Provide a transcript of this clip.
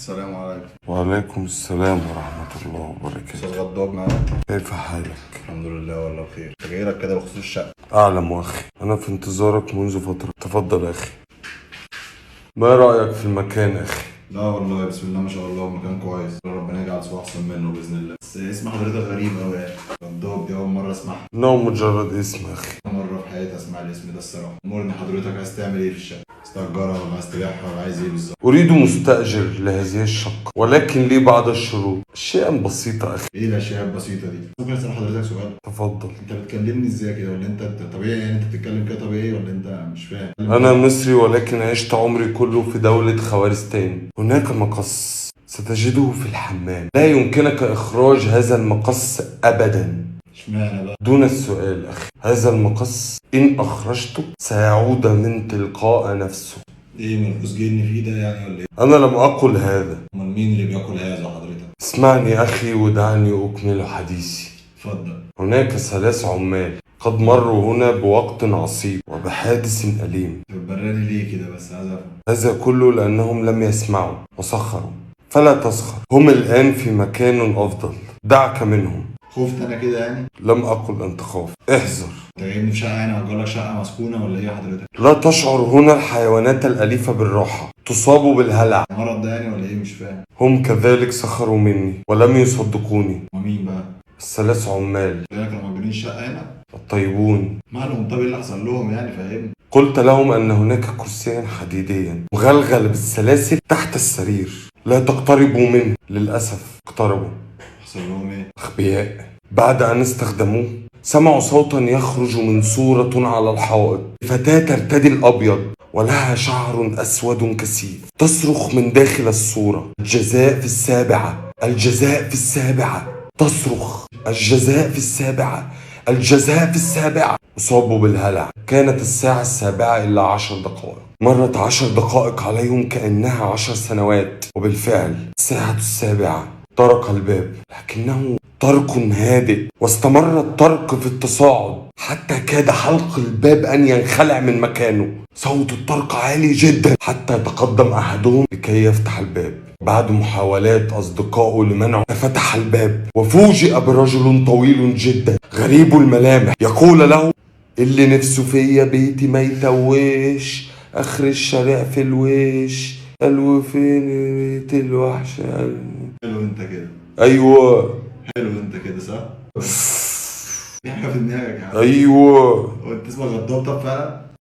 السلام عليكم. وعليكم السلام ورحمة الله وبركاته. استاذ غضاب معاك. كيف حالك؟ الحمد لله والله بخير. كنت جاي لك كده بخصوص الشقة. أعلم أخي، أنا في انتظارك منذ فترة. تفضل أخي. ما رأيك في المكان أخي؟ لا والله بسم الله ما شاء الله مكان كويس، ربنا يجعل صباح احسن منه باذن الله. بس اسم حضرتك غريب قوي يعني. غضاب دي اول مرة اسمعها. إنه مجرد اسم أخي. مرة في حياتي اسمع الاسم ده الصراحة. امورني حضرتك عايز تعمل ايه في الشقة؟ تستأجرها ولا عايز تبيعها ولا عايز ايه بالظبط؟ أريد مستأجر لهذه الشقة، ولكن لي بعض الشروط، أشياء بسيطة أخي. ايه الاشياء البسيطة دي؟ ممكن اسأل حضرتك سؤال؟ تفضل. انت بتكلمني ازاي كده؟ ولا انت طبيعي يعني انت بتتكلم كده طبيعي ولا انت مش فاهم؟ أنا مصري ولكن عشت عمري كله في دولة خوارستان. هناك مقص ستجده في الحمام، لا يمكنك إخراج هذا المقص أبدا. اشمعنى بقى؟ دون السؤال أخي، هذا المقص إن أخرجته سيعود من تلقاء نفسه. ايه منقوص جني فيه ده يعني ولا ايه؟ أنا لم أقل هذا. امال مين اللي بياكل هذا حضرتك؟ اسمعني أخي ودعني أكمل حديثي. اتفضل. هناك 3 عمال قد مروا هنا بوقت عصيب وبحادث أليم. بتبرري ليه كده بس عايز افهم. هذا كله لأنهم لم يسمعوا وسخروا. فلا تسخر، هم الآن في مكان أفضل، دعك منهم. خفت انا كده يعني؟ لم أقل أن تخاف، احذر. انت جايبني في شقه يعني اجر لك شقه مسكونه ولا ايه حضرتك؟ لا تشعر هنا الحيوانات الأليفة بالراحة، تصاب بالهلع. المرض ده يعني ولا ايه مش فاهم؟ هم كذلك سخروا مني ولم يصدقوني. ومين بقى؟ ال3 عمال ده كانوا مأجرين الشقه هنا؟ الطيبون. مالهم؟ طب ايه اللي حصل لهم يعني فاهمني؟ قلت لهم أن هناك كرسيا حديديا مغلغل بالسلاسل تحت السرير، لا تقتربوا منه. للأسف اقتربوا. حصل لهم ايه؟ أغبياء. بعد أن استخدموه سمعوا صوتا يخرج من صورة على الحائط، فتاة ترتدي الأبيض ولها شعر أسود كثيف، تصرخ من داخل الصورة: الجزاء في السابعة، الجزاء في السابعة. تصرخ: الجزاء في السابعة، الجزاء في السابعة. أصابوا بالهلع. كانت الساعة 7 إلا 10 دقائق. مرت 10 دقائق عليهم كأنها 10 سنوات. وبالفعل الساعة 7 طرق الباب، لكنه طرق هادئ، واستمر الطرق في التصاعد حتى كاد حلق الباب أن ينخلع من مكانه. صوت الطرق عالي جدا حتى تقدم أحدهم لكي يفتح الباب. بعد محاولات أصدقائه لمنعه فتح الباب، وفوجئ برجل طويل جدا غريب الملامح يقول له: اللي نفسه فيا بيتي ما يتوش، آخر الشارع في الوش، قالوا فين بيت الوحش. حلو انت كده. أيوة. حلو انت كده صح؟ في حاجه في دماغك يا عم. أيوة. هو انت اسمك غضاب طب فعلا؟